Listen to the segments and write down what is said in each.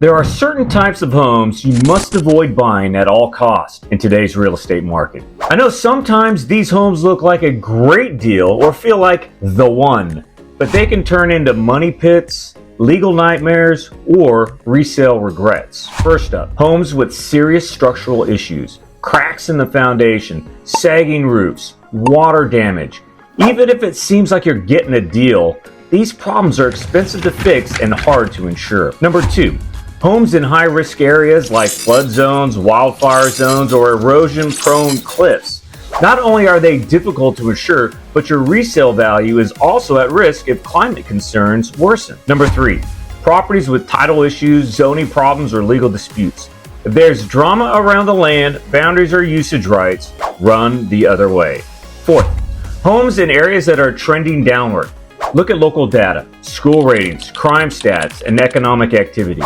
There are certain types of homes you must avoid buying at all costs in today's real estate market. I know sometimes these homes look like a great deal or feel like the one, but they can turn into money pits, legal nightmares, or resale regrets. First up, homes with serious structural issues, cracks in the foundation, sagging roofs, water damage. Even if it seems like you're getting a deal, these problems are expensive to fix and hard to insure. Number two, homes in high-risk areas like flood zones, wildfire zones, or erosion-prone cliffs. Not only are they difficult to insure, but your resale value is also at risk if climate concerns worsen. Number three, properties with title issues, zoning problems, or legal disputes. If there's drama around the land, boundaries, or usage rights, run the other way. Fourth, homes in areas that are trending downward. Look at local data, school ratings, crime stats, and economic activity.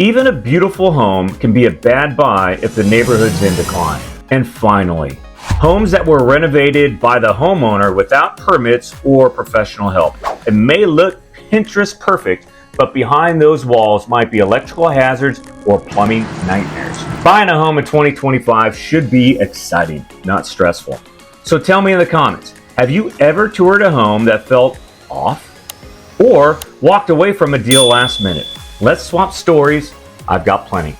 Even a beautiful home can be a bad buy if the neighborhood's in decline. And finally, homes that were renovated by the homeowner without permits or professional help. It may look Pinterest perfect, but behind those walls might be electrical hazards or plumbing nightmares. Buying a home in 2025 should be exciting, not stressful. So tell me in the comments, have you ever toured a home that felt off? Or walked away from a deal last minute? Let's swap stories. I've got plenty.